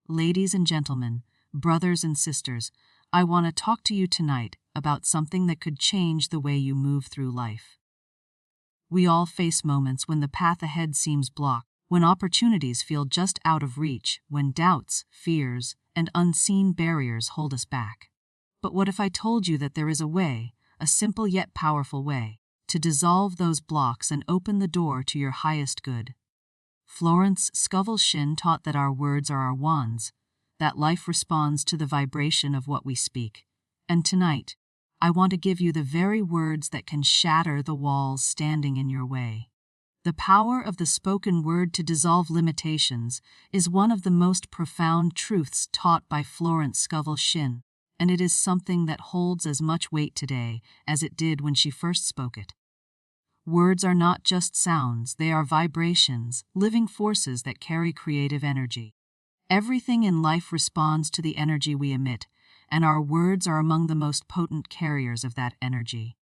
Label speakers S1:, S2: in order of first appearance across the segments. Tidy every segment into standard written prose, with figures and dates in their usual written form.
S1: Ladies and gentlemen, brothers and sisters, I want to talk to you tonight about something that could change the way you move through life. We all face moments when the path ahead seems blocked, when opportunities feel just out of reach, when doubts, fears, and unseen barriers hold us back. But what if I told you that there is a way, a simple yet powerful way, to dissolve those blocks and open the door to your highest good? Florence Scovel Shinn taught that our words are our wands, that life responds to the vibration of what we speak. And tonight, I want to give you the very words that can shatter the walls standing in your way. The power of the spoken word to dissolve limitations is one of the most profound truths taught by Florence Scovel Shinn, and it is something that holds as much weight today as it did when she first spoke it. Words are not just sounds, they are vibrations, living forces that carry creative energy. Everything in life responds to the energy we emit, and our words are among the most potent carriers of that energy.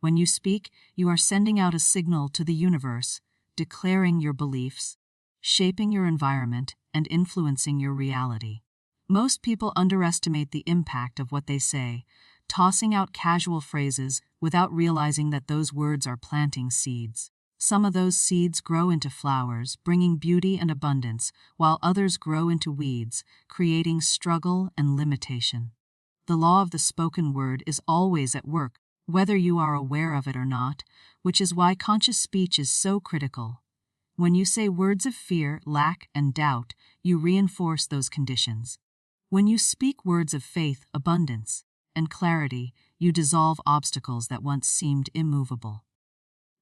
S1: When you speak, you are sending out a signal to the universe, declaring your beliefs, shaping your environment, and influencing your reality. Most people underestimate the impact of what they say, tossing out casual phrases without realizing that those words are planting seeds. Some of those seeds grow into flowers, bringing beauty and abundance, while others grow into weeds, creating struggle and limitation. The law of the spoken word is always at work, whether you are aware of it or not, which is why conscious speech is so critical. When you say words of fear, lack, and doubt, you reinforce those conditions. When you speak words of faith, abundance, and clarity, you dissolve obstacles that once seemed immovable.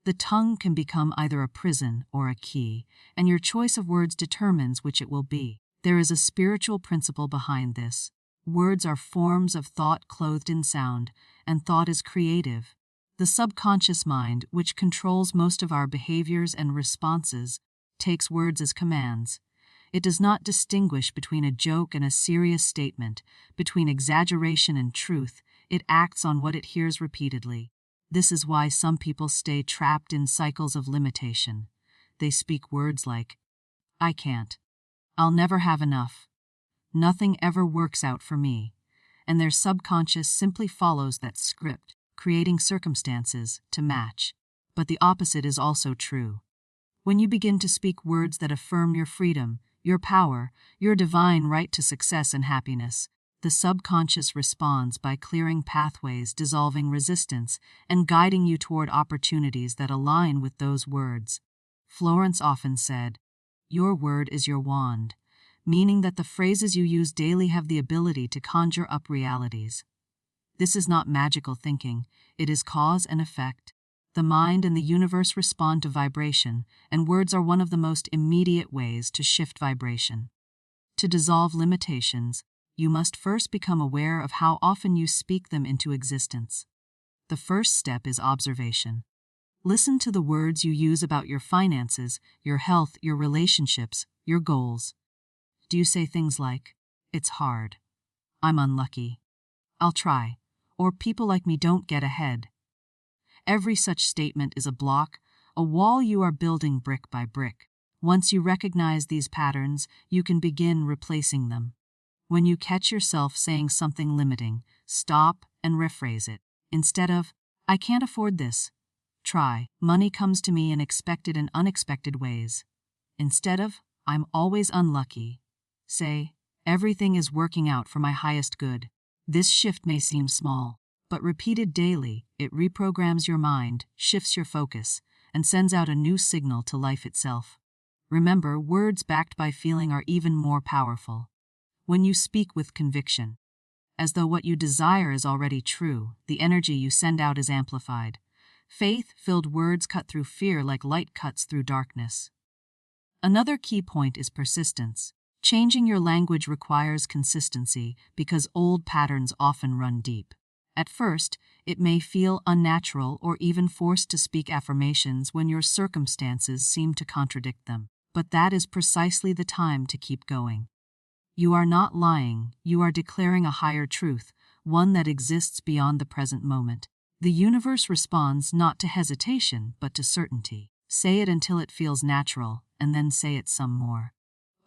S1: The tongue can become either a prison or a key, and your choice of words determines which it will be. There is a spiritual principle behind this. Words are forms of thought clothed in sound, and thought is creative. The subconscious mind, which controls most of our behaviors and responses, takes words as commands. It does not distinguish between a joke and a serious statement, between exaggeration and truth. It acts on what it hears repeatedly. This is why some people stay trapped in cycles of limitation. They speak words like, "I can't," "I'll never have enough," "Nothing ever works out for me," and their subconscious simply follows that script, creating circumstances to match. But the opposite is also true. When you begin to speak words that affirm your freedom, your power, your divine right to success and happiness, the subconscious responds by clearing pathways, dissolving resistance, and guiding you toward opportunities that align with those words. Florence often said, "Your word is your wand," meaning that the phrases you use daily have the ability to conjure up realities. This is not magical thinking, it is cause and effect. The mind and the universe respond to vibration, and words are one of the most immediate ways to shift vibration. To dissolve limitations, you must first become aware of how often you speak them into existence. The first step is observation. Listen to the words you use about your finances, your health, your relationships, your goals. Do you say things like, "It's hard," "I'm unlucky," "I'll try," or "People like me don't get ahead"? Every such statement is a block, a wall you are building brick by brick. Once you recognize these patterns, you can begin replacing them. When you catch yourself saying something limiting, stop and rephrase it. Instead of, "I can't afford this," try, "Money comes to me in expected and unexpected ways." Instead of, "I'm always unlucky," say, "Everything is working out for my highest good." This shift may seem small, but repeated daily, it reprograms your mind, shifts your focus, and sends out a new signal to life itself. Remember, words backed by feeling are even more powerful. When you speak with conviction, as though what you desire is already true, the energy you send out is amplified. Faith-filled words cut through fear like light cuts through darkness. Another key point is persistence. Changing your language requires consistency because old patterns often run deep. At first, it may feel unnatural or even forced to speak affirmations when your circumstances seem to contradict them. But that is precisely the time to keep going. You are not lying, you are declaring a higher truth, one that exists beyond the present moment. The universe responds not to hesitation, but to certainty. Say it until it feels natural, and then say it some more.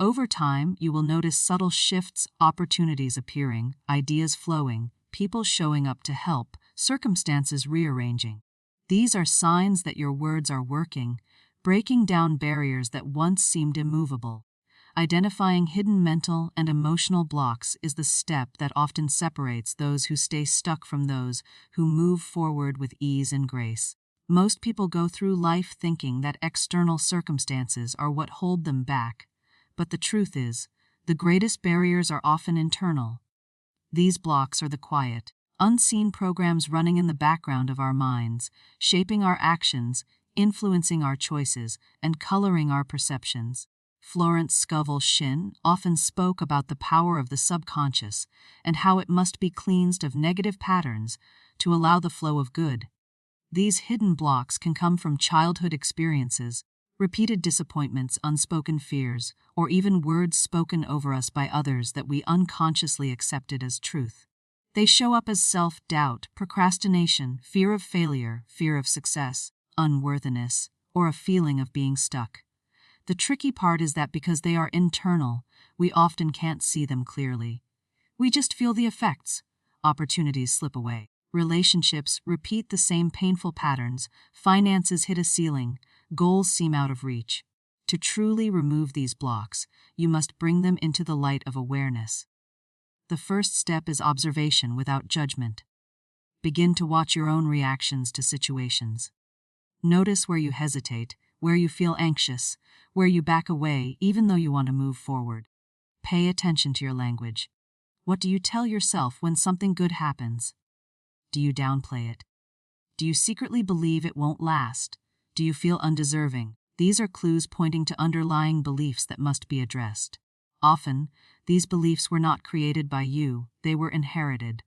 S1: Over time, you will notice subtle shifts, opportunities appearing, ideas flowing, people showing up to help, circumstances rearranging. These are signs that your words are working, breaking down barriers that once seemed immovable. Identifying hidden mental and emotional blocks is the step that often separates those who stay stuck from those who move forward with ease and grace. Most people go through life thinking that external circumstances are what hold them back, but the truth is, the greatest barriers are often internal. These blocks are the quiet, unseen programs running in the background of our minds, shaping our actions, influencing our choices, and coloring our perceptions. Florence Scovel Shinn often spoke about the power of the subconscious and how it must be cleansed of negative patterns to allow the flow of good. These hidden blocks can come from childhood experiences, repeated disappointments, unspoken fears, or even words spoken over us by others that we unconsciously accepted as truth. They show up as self-doubt, procrastination, fear of failure, fear of success, unworthiness, or a feeling of being stuck. The tricky part is that because they are internal, we often can't see them clearly. We just feel the effects. Opportunities slip away. Relationships repeat the same painful patterns. Finances hit a ceiling. Goals seem out of reach. To truly remove these blocks, you must bring them into the light of awareness. The first step is observation without judgment. Begin to watch your own reactions to situations. Notice where you hesitate, where you feel anxious, where you back away even though you want to move forward. Pay attention to your language. What do you tell yourself when something good happens? Do you downplay it? Do you secretly believe it won't last? Do you feel undeserving? These are clues pointing to underlying beliefs that must be addressed. Often, these beliefs were not created by you, they were inherited.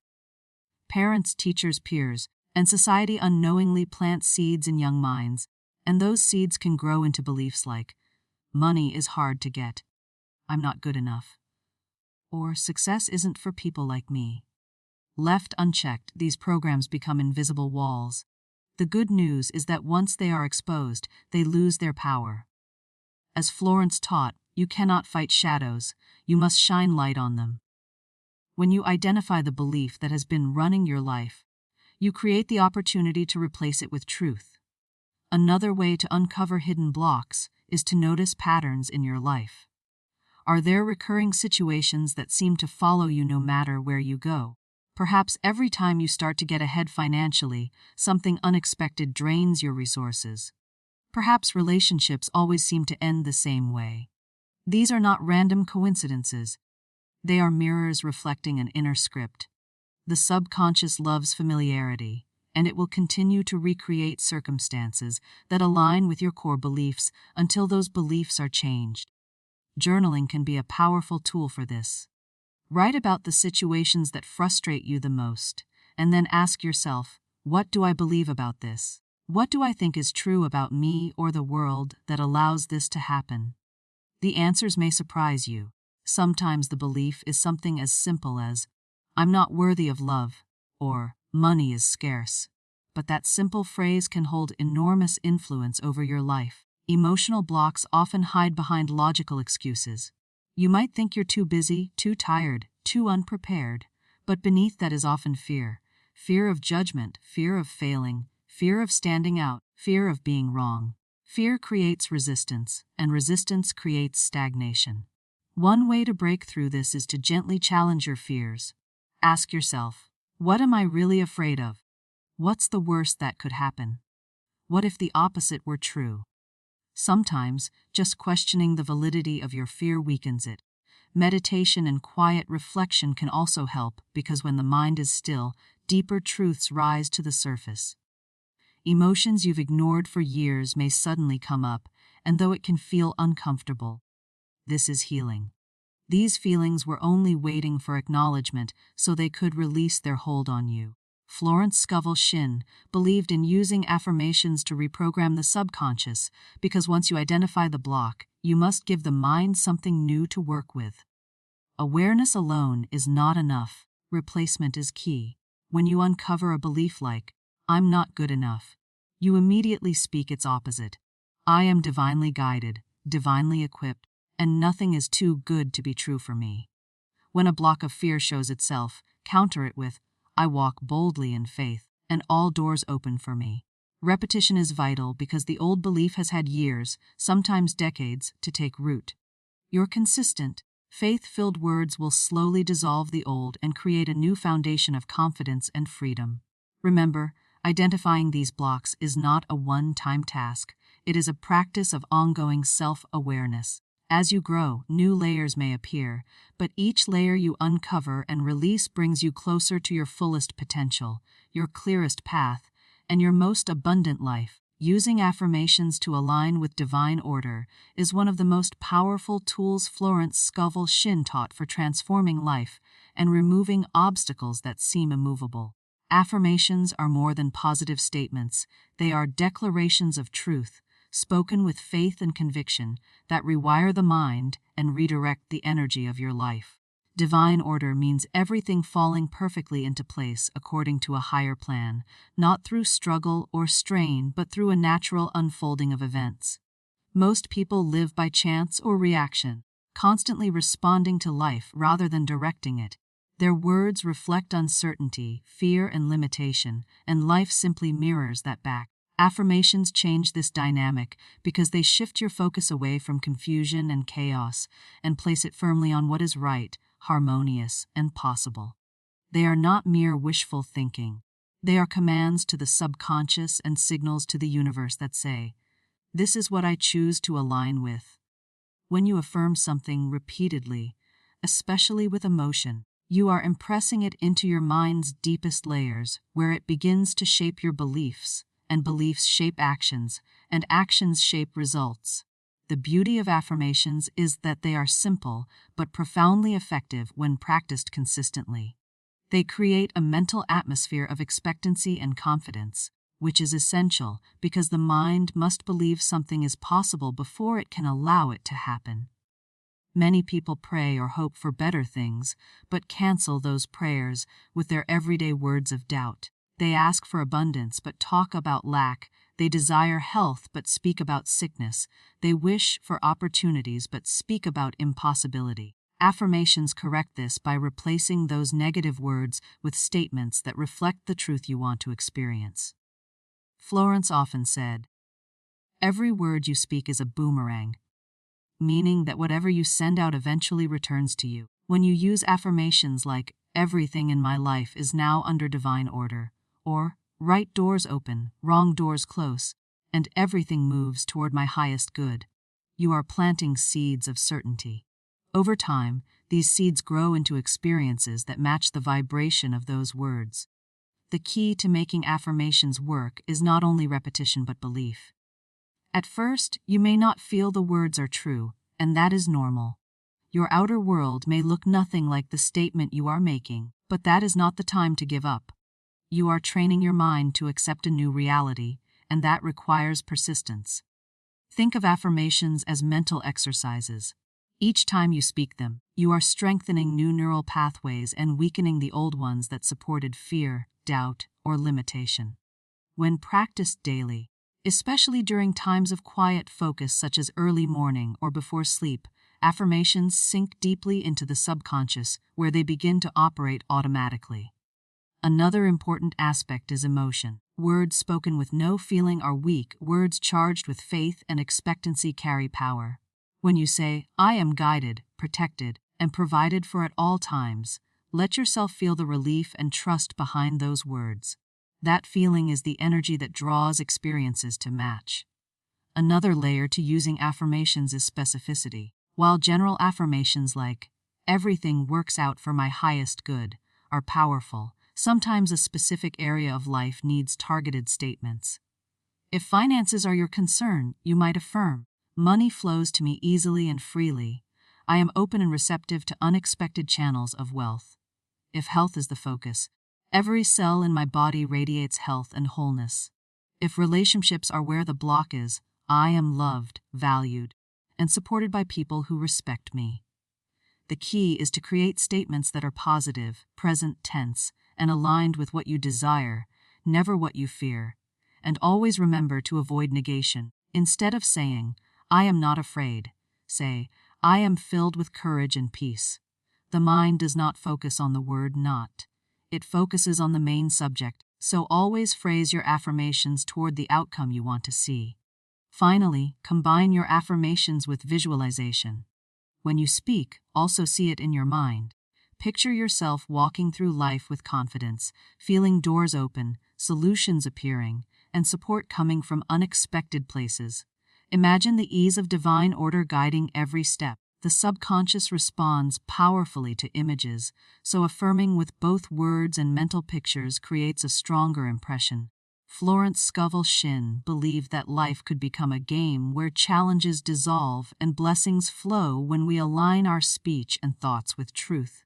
S1: Parents, teachers, peers, and society unknowingly plant seeds in young minds, and those seeds can grow into beliefs like, money is hard to get, I'm not good enough, or success isn't for people like me. Left unchecked, these programs become invisible walls. The good news is that once they are exposed, they lose their power. As Florence taught, you cannot fight shadows, you must shine light on them. When you identify the belief that has been running your life, you create the opportunity to replace it with truth. Another way to uncover hidden blocks is to notice patterns in your life. Are there recurring situations that seem to follow you no matter where you go? Perhaps every time you start to get ahead financially, something unexpected drains your resources. Perhaps relationships always seem to end the same way. These are not random coincidences. They are mirrors reflecting an inner script. The subconscious loves familiarity, and it will continue to recreate circumstances that align with your core beliefs until those beliefs are changed. Journaling can be a powerful tool for this. Write about the situations that frustrate you the most, and then ask yourself, what do I believe about this? What do I think is true about me or the world that allows this to happen? The answers may surprise you. Sometimes the belief is something as simple as, I'm not worthy of love, or money is scarce. But that simple phrase can hold enormous influence over your life. Emotional blocks often hide behind logical excuses. You might think you're too busy, too tired, too unprepared, but beneath that is often fear. Fear of judgment, fear of failing, fear of standing out, fear of being wrong. Fear creates resistance, and resistance creates stagnation. One way to break through this is to gently challenge your fears. Ask yourself, what am I really afraid of? What's the worst that could happen? What if the opposite were true? Sometimes, just questioning the validity of your fear weakens it. Meditation and quiet reflection can also help because when the mind is still, deeper truths rise to the surface. Emotions you've ignored for years may suddenly come up, and though it can feel uncomfortable, this is healing. These feelings were only waiting for acknowledgement so they could release their hold on you. Florence Scovel Shinn believed in using affirmations to reprogram the subconscious because once you identify the block, you must give the mind something new to work with. Awareness alone is not enough. Replacement is key. When you uncover a belief like, I'm not good enough, you immediately speak its opposite. I am divinely guided, divinely equipped, and nothing is too good to be true for me. When a block of fear shows itself, counter it with, I walk boldly in faith, and all doors open for me. Repetition is vital because the old belief has had years, sometimes decades, to take root. Your consistent, faith-filled words will slowly dissolve the old and create a new foundation of confidence and freedom. Remember, identifying these blocks is not a one-time task. It is a practice of ongoing self-awareness. As you grow, new layers may appear, but each layer you uncover and release brings you closer to your fullest potential, your clearest path, and your most abundant life. Using affirmations to align with divine order is one of the most powerful tools Florence Scovel Shinn taught for transforming life and removing obstacles that seem immovable. Affirmations are more than positive statements. They are declarations of truth, spoken with faith and conviction, that rewire the mind and redirect the energy of your life. Divine order means everything falling perfectly into place according to a higher plan, not through struggle or strain, but through a natural unfolding of events. Most people live by chance or reaction, constantly responding to life rather than directing it. Their words reflect uncertainty, fear, and limitation, and life simply mirrors that back. Affirmations change this dynamic because they shift your focus away from confusion and chaos and place it firmly on what is right, harmonious, and possible. They are not mere wishful thinking. They are commands to the subconscious and signals to the universe that say, "This is what I choose to align with." When you affirm something repeatedly, especially with emotion, you are impressing it into your mind's deepest layers, where it begins to shape your beliefs, and beliefs shape actions, and actions shape results. The beauty of affirmations is that they are simple but profoundly effective when practiced consistently. They create a mental atmosphere of expectancy and confidence, which is essential because the mind must believe something is possible before it can allow it to happen. Many people pray or hope for better things, but cancel those prayers with their everyday words of doubt. They ask for abundance but talk about lack. They desire health but speak about sickness. They wish for opportunities but speak about impossibility. Affirmations correct this by replacing those negative words with statements that reflect the truth you want to experience. Florence often said, "Every word you speak is a boomerang," meaning that whatever you send out eventually returns to you. When you use affirmations like, "Everything in my life is now under divine order," or "Right doors open, wrong doors close, and everything moves toward my highest good," you are planting seeds of certainty. Over time, these seeds grow into experiences that match the vibration of those words. The key to making affirmations work is not only repetition but belief. At first, you may not feel the words are true, and that is normal. Your outer world may look nothing like the statement you are making, but that is not the time to give up. You are training your mind to accept a new reality, and that requires persistence. Think of affirmations as mental exercises. Each time you speak them, you are strengthening new neural pathways and weakening the old ones that supported fear, doubt, or limitation. When practiced daily, especially during times of quiet focus such as early morning or before sleep, affirmations sink deeply into the subconscious where they begin to operate automatically. Another important aspect is emotion. Words spoken with no feeling are weak. Words charged with faith and expectancy carry power. When you say, "I am guided, protected, and provided for at all times," let yourself feel the relief and trust behind those words. That feeling is the energy that draws experiences to match. Another layer to using affirmations is specificity. While general affirmations like, "Everything works out for my highest good," are powerful, sometimes a specific area of life needs targeted statements. If finances are your concern, you might affirm, "Money flows to me easily and freely. I am open and receptive to unexpected channels of wealth." If health is the focus, "Every cell in my body radiates health and wholeness." If relationships are where the block is, "I am loved, valued, and supported by people who respect me." The key is to create statements that are positive, present tense, and aligned with what you desire, never what you fear. And always remember to avoid negation. Instead of saying, "I am not afraid," say, I am filled with courage and peace. The mind does not focus on the word not. It focuses on the main subject, so always phrase your affirmations toward the outcome you want to see. Finally, combine your affirmations with visualization. When you speak, also see it in your mind. Picture yourself walking through life with confidence, feeling doors open, solutions appearing, and support coming from unexpected places. Imagine the ease of divine order guiding every step. The subconscious responds powerfully to images, so affirming with both words and mental pictures creates a stronger impression. Florence Scovel Shinn believed that life could become a game where challenges dissolve and blessings flow when we align our speech and thoughts with truth.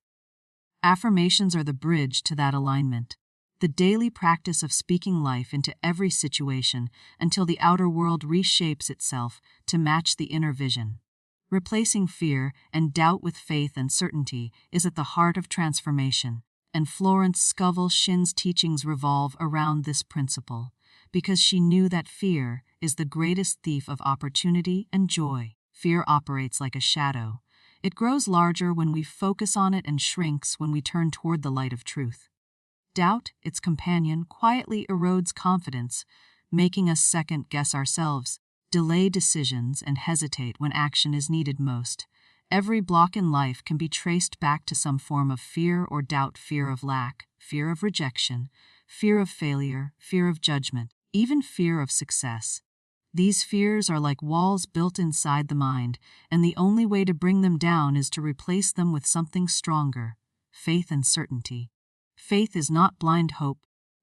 S1: Affirmations are the bridge to that alignment, the daily practice of speaking life into every situation until the outer world reshapes itself to match the inner vision. Replacing fear and doubt with faith and certainty is at the heart of transformation, and Florence Scovel Shinn's teachings revolve around this principle, because she knew that fear is the greatest thief of opportunity and joy. Fear operates like a shadow. It grows larger when we focus on it and shrinks when we turn toward the light of truth. Doubt, its companion, quietly erodes confidence, making us second-guess ourselves, delay decisions, and hesitate when action is needed most. Every block in life can be traced back to some form of fear or doubt: fear of lack, fear of rejection, fear of failure, fear of judgment, even fear of success. These fears are like walls built inside the mind, and the only way to bring them down is to replace them with something stronger: faith and certainty. Faith is not blind hope.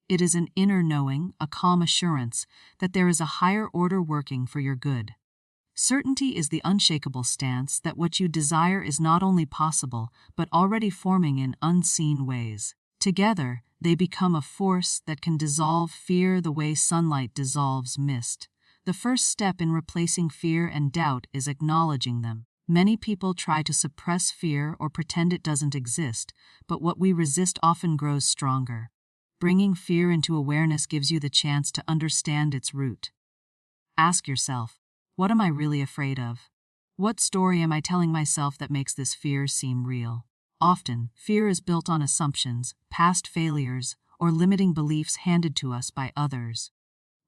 S1: It is an inner knowing, a calm assurance that there is a higher order working for your good. Certainty is the unshakable stance that what you desire is not only possible, but already forming in unseen ways. Together, they become a force that can dissolve fear the way sunlight dissolves mist. The first step in replacing fear and doubt is acknowledging them. Many people try to suppress fear or pretend it doesn't exist, but what we resist often grows stronger. Bringing fear into awareness gives you the chance to understand its root. Ask yourself, what am I really afraid of? What story am I telling myself that makes this fear seem real? Often, fear is built on assumptions, past failures, or limiting beliefs handed to us by others.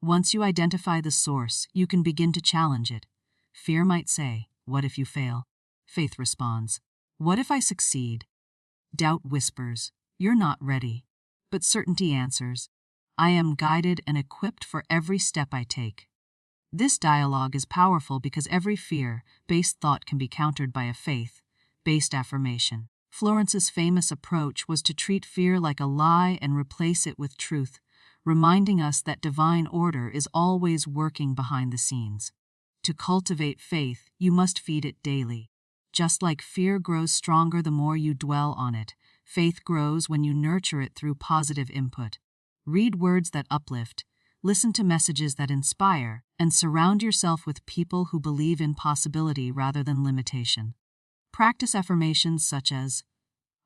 S1: Once you identify the source, you can begin to challenge it. Fear might say, "What if you fail?" Faith responds, "What if I succeed?" Doubt whispers, "You're not ready." But certainty answers, "I am guided and equipped for every step I take." This dialogue is powerful because every fear-based thought can be countered by a faith-based affirmation. Florence's famous approach was to treat fear like a lie and replace it with truth, reminding us that divine order is always working behind the scenes. To cultivate faith, you must feed it daily. Just like fear grows stronger the more you dwell on it, faith grows when you nurture it through positive input. Read words that uplift, listen to messages that inspire, and surround yourself with people who believe in possibility rather than limitation. Practice affirmations such as,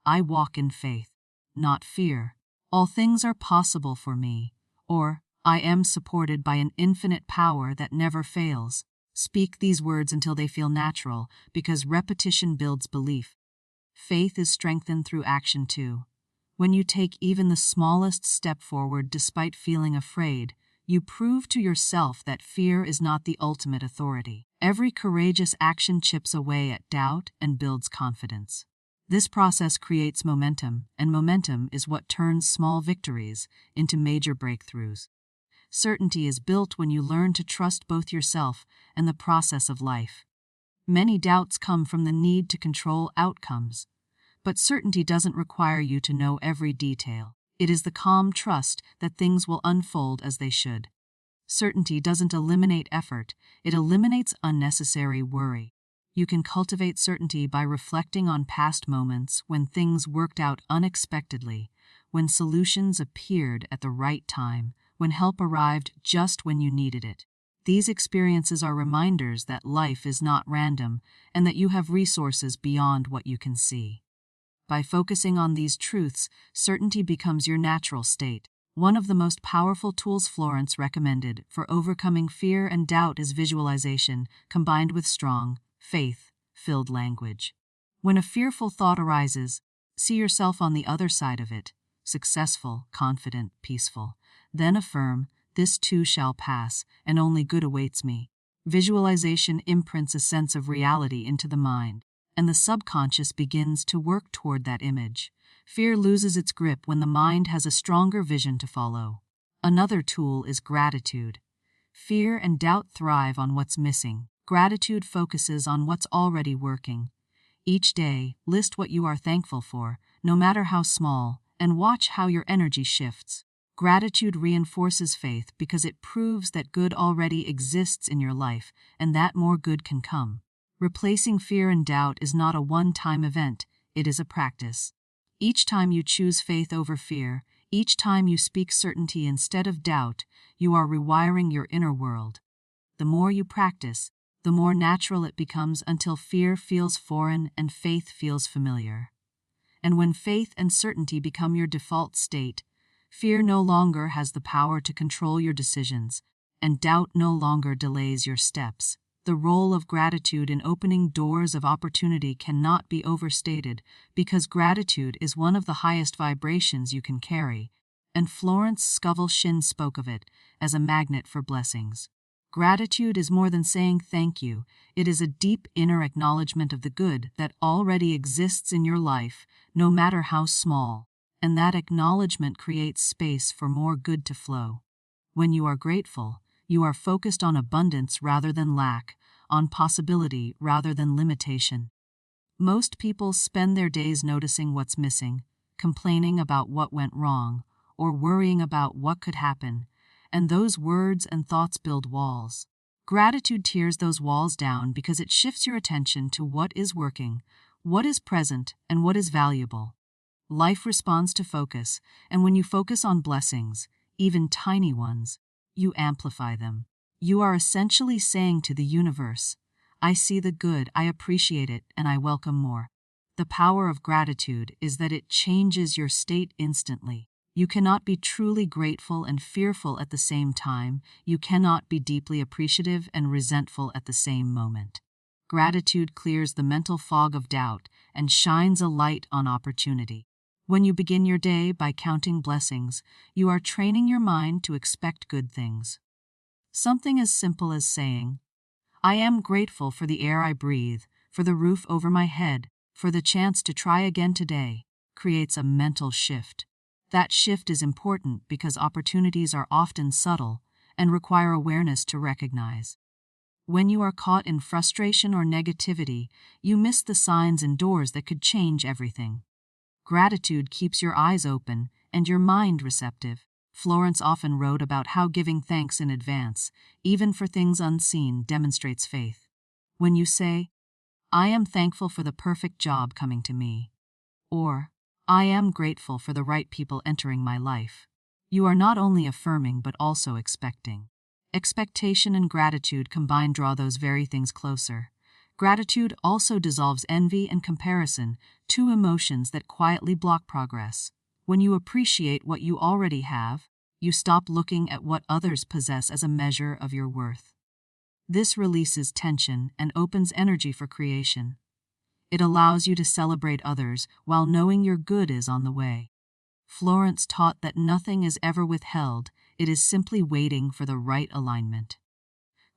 S1: "I walk in faith, not fear. All things are possible for me," or "I am supported by an infinite power that never fails." Speak these words until they feel natural, because repetition builds belief. Faith is strengthened through action too. When you take even the smallest step forward despite feeling afraid, you prove to yourself that fear is not the ultimate authority. Every courageous action chips away at doubt and builds confidence. This process creates momentum, and momentum is what turns small victories into major breakthroughs. Certainty is built when you learn to trust both yourself and the process of life. Many doubts come from the need to control outcomes, but certainty doesn't require you to know every detail. It is the calm trust that things will unfold as they should. Certainty doesn't eliminate effort, it eliminates unnecessary worry. You can cultivate certainty by reflecting on past moments when things worked out unexpectedly, when solutions appeared at the right time, when help arrived just when you needed it. These experiences are reminders that life is not random and that you have resources beyond what you can see. By focusing on these truths, certainty becomes your natural state. One of the most powerful tools Florence recommended for overcoming fear and doubt is visualization, combined with strong filled language. When a fearful thought arises, see yourself on the other side of it, successful, confident, peaceful. Then affirm, "This too shall pass, and only good awaits me." Visualization imprints a sense of reality into the mind, and the subconscious begins to work toward that image. Fear loses its grip when the mind has a stronger vision to follow. Another tool is gratitude. Fear and doubt thrive on what's missing. Gratitude focuses on what's already working. Each day, list what you are thankful for, no matter how small, and watch how your energy shifts. Gratitude reinforces faith because it proves that good already exists in your life and that more good can come. Replacing fear and doubt is not a one-time event, it is a practice. Each time you choose faith over fear, each time you speak certainty instead of doubt, you are rewiring your inner world. The more you practice, the more natural it becomes until fear feels foreign and faith feels familiar. And when faith and certainty become your default state, fear no longer has the power to control your decisions, and doubt no longer delays your steps. The role of gratitude in opening doors of opportunity cannot be overstated, because gratitude is one of the highest vibrations you can carry, and Florence Scovel Shinn spoke of it as a magnet for blessings. Gratitude is more than saying thank you, it is a deep inner acknowledgement of the good that already exists in your life, no matter how small, and that acknowledgement creates space for more good to flow. When you are grateful, you are focused on abundance rather than lack, on possibility rather than limitation. Most people spend their days noticing what's missing, complaining about what went wrong, or worrying about what could happen, and those words and thoughts build walls. Gratitude tears those walls down because it shifts your attention to what is working, what is present, and what is valuable. Life responds to focus, and when you focus on blessings, even tiny ones, you amplify them. You are essentially saying to the universe, "I see the good, I appreciate it, and I welcome more." The power of gratitude is that it changes your state instantly. You cannot be truly grateful and fearful at the same time. You cannot be deeply appreciative and resentful at the same moment. Gratitude clears the mental fog of doubt and shines a light on opportunity. When you begin your day by counting blessings, you are training your mind to expect good things. Something as simple as saying, "I am grateful for the air I breathe, for the roof over my head, for the chance to try again today," creates a mental shift. That shift is important because opportunities are often subtle and require awareness to recognize. When you are caught in frustration or negativity, you miss the signs and doors that could change everything. Gratitude keeps your eyes open and your mind receptive. Florence often wrote about how giving thanks in advance, even for things unseen, demonstrates faith. When you say, "I am thankful for the perfect job coming to me," or "I am grateful for the right people entering my life," you are not only affirming but also expecting. Expectation and gratitude combined draw those very things closer. Gratitude also dissolves envy and comparison, two emotions that quietly block progress. When you appreciate what you already have, you stop looking at what others possess as a measure of your worth. This releases tension and opens energy for creation. It allows you to celebrate others while knowing your good is on the way. Florence taught that nothing is ever withheld, it is simply waiting for the right alignment.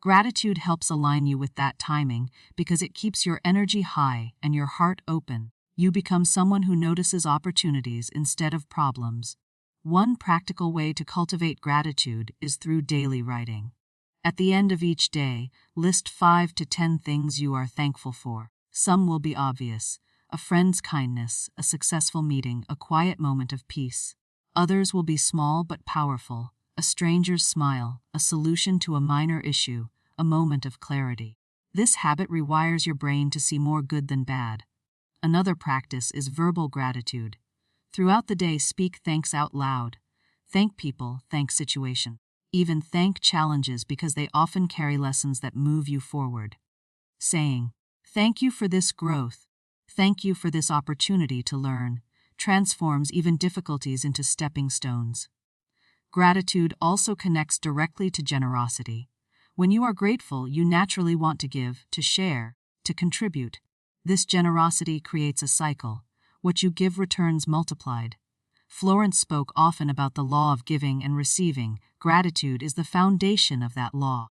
S1: Gratitude helps align you with that timing because it keeps your energy high and your heart open. You become someone who notices opportunities instead of problems. One practical way to cultivate gratitude is through daily writing. At the end of each day, list 5 to 10 things you are thankful for. Some will be obvious: a friend's kindness, a successful meeting, a quiet moment of peace. Others will be small but powerful: a stranger's smile, a solution to a minor issue, a moment of clarity. This habit rewires your brain to see more good than bad. Another practice is verbal gratitude. Throughout the day, speak thanks out loud. Thank people, thank situation. Even thank challenges because they often carry lessons that move you forward. Saying, "Thank you for this growth. Thank you for this opportunity to learn," transforms even difficulties into stepping stones. Gratitude also connects directly to generosity. When you are grateful, you naturally want to give, to share, to contribute. This generosity creates a cycle. What you give returns multiplied. Florence spoke often about the law of giving and receiving. Gratitude is the foundation of that law.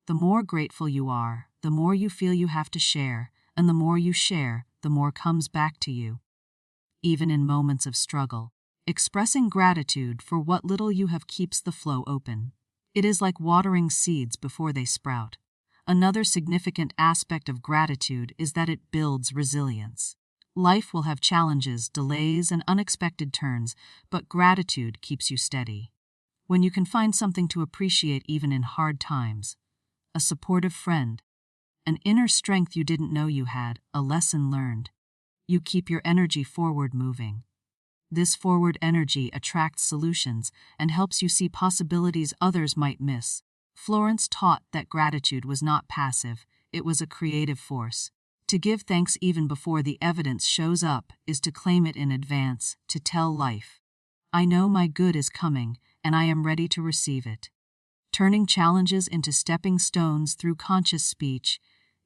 S1: The more grateful you are, the more you feel you have to share, and the more you share, the more comes back to you. Even in moments of struggle, expressing gratitude for what little you have keeps the flow open. It is like watering seeds before they sprout. Another significant aspect of gratitude is that it builds resilience. Life will have challenges, delays, and unexpected turns, but gratitude keeps you steady. When you can find something to appreciate even in hard times, a supportive friend, an inner strength you didn't know you had, a lesson learned, you keep your energy forward moving. This forward energy attracts solutions and helps you see possibilities others might miss. Florence taught that gratitude was not passive, it was a creative force. To give thanks even before the evidence shows up is to claim it in advance, to tell life, I know my good is coming, and I am ready to receive it. Turning challenges into stepping stones through conscious speech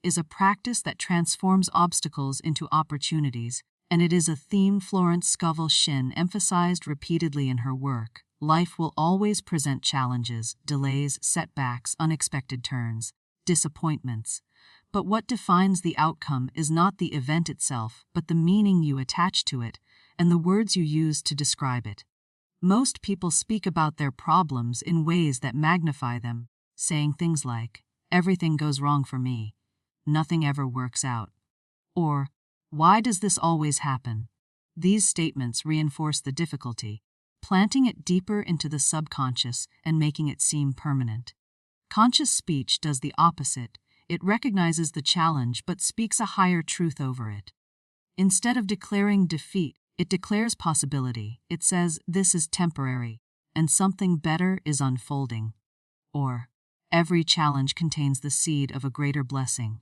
S1: is a practice that transforms obstacles into opportunities, and it is a theme Florence Scovel Shinn emphasized repeatedly in her work. Life will always present challenges, delays, setbacks, unexpected turns, disappointments. But what defines the outcome is not the event itself, but the meaning you attach to it and the words you use to describe it. Most people speak about their problems in ways that magnify them, saying things like, everything goes wrong for me, nothing ever works out, or, why does this always happen? These statements reinforce the difficulty, planting it deeper into the subconscious and making it seem permanent. Conscious speech does the opposite. It recognizes the challenge but speaks a higher truth over it. Instead of declaring defeat, it declares possibility. It says, this is temporary, and something better is unfolding. Or, every challenge contains the seed of a greater blessing.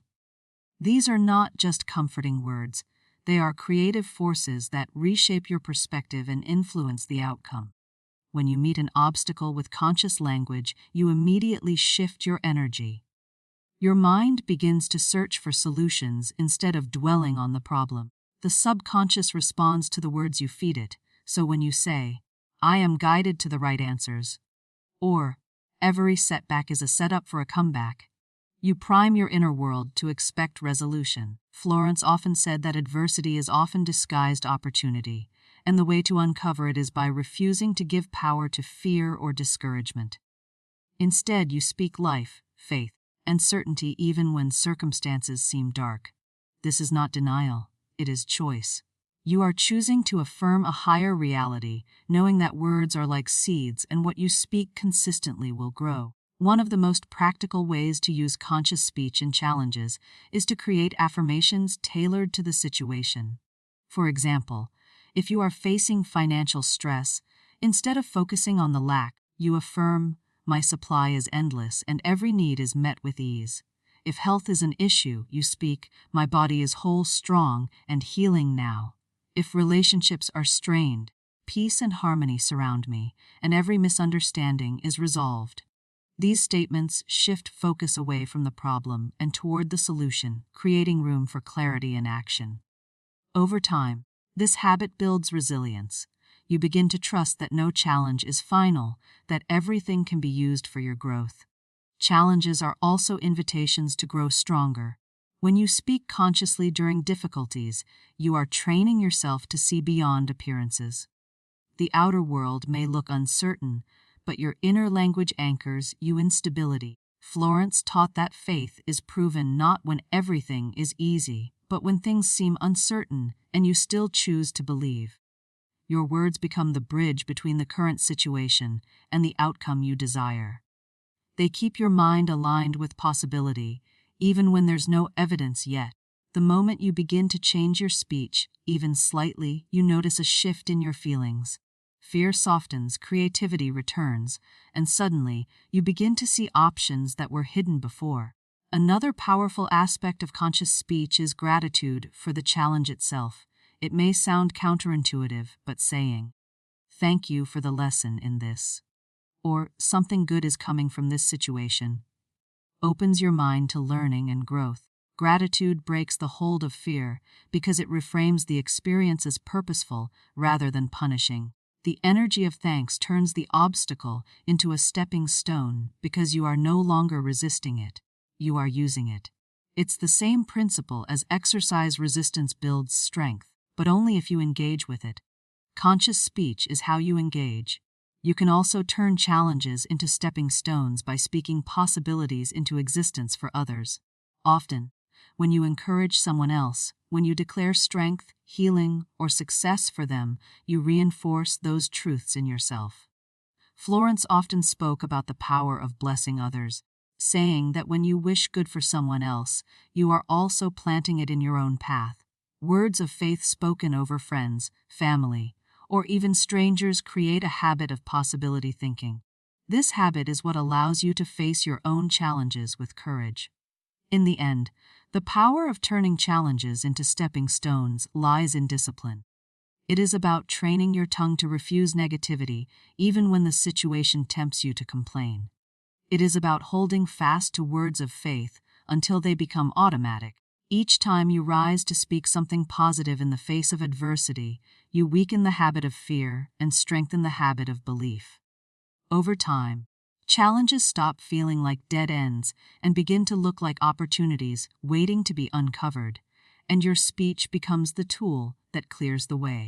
S1: These are not just comforting words. They are creative forces that reshape your perspective and influence the outcome. When you meet an obstacle with conscious language, you immediately shift your energy. Your mind begins to search for solutions instead of dwelling on the problem. The subconscious responds to the words you feed it, so when you say, I am guided to the right answers, or, every setback is a setup for a comeback, you prime your inner world to expect resolution. Florence often said that adversity is often disguised opportunity, and the way to uncover it is by refusing to give power to fear or discouragement. Instead, you speak life, faith, and certainty even when circumstances seem dark. This is not denial, it is choice. You are choosing to affirm a higher reality, knowing that words are like seeds and what you speak consistently will grow. One of the most practical ways to use conscious speech in challenges is to create affirmations tailored to the situation. For example, if you are facing financial stress, instead of focusing on the lack, you affirm, my supply is endless and every need is met with ease. If health is an issue, you speak, my body is whole, strong, and healing now. If relationships are strained, peace and harmony surround me, and every misunderstanding is resolved. These statements shift focus away from the problem and toward the solution, creating room for clarity and action. Over time, this habit builds resilience. You begin to trust that no challenge is final, that everything can be used for your growth. Challenges are also invitations to grow stronger. When you speak consciously during difficulties, you are training yourself to see beyond appearances. The outer world may look uncertain, but your inner language anchors you in stability. Florence taught that faith is proven not when everything is easy, but when things seem uncertain and you still choose to believe. Your words become the bridge between the current situation and the outcome you desire. They keep your mind aligned with possibility, even when there's no evidence yet. The moment you begin to change your speech, even slightly, you notice a shift in your feelings. Fear softens, creativity returns, and suddenly you begin to see options that were hidden before. Another powerful aspect of conscious speech is gratitude for the challenge itself. It may sound counterintuitive, but saying, thank you for the lesson in this, or something good is coming from this situation, opens your mind to learning and growth. Gratitude breaks the hold of fear because it reframes the experience as purposeful rather than punishing. The energy of thanks turns the obstacle into a stepping stone because you are no longer resisting it, you are using it. It's the same principle as exercise. Resistance builds strength, but only if you engage with it. Conscious speech is how you engage. You can also turn challenges into stepping stones by speaking possibilities into existence for others. Often, when you encourage someone else, when you declare strength, healing, or success for them, you reinforce those truths in yourself. Florence often spoke about the power of blessing others, saying that when you wish good for someone else, you are also planting it in your own path. Words of faith spoken over friends, family, or even strangers create a habit of possibility thinking. This habit is what allows you to face your own challenges with courage. In the end, the power of turning challenges into stepping stones lies in discipline. It is about training your tongue to refuse negativity even when the situation tempts you to complain. It is about holding fast to words of faith until they become automatic. Each time you rise to speak something positive in the face of adversity, you weaken the habit of fear and strengthen the habit of belief. Over time, challenges stop feeling like dead ends and begin to look like opportunities waiting to be uncovered, and your speech becomes the tool that clears the way.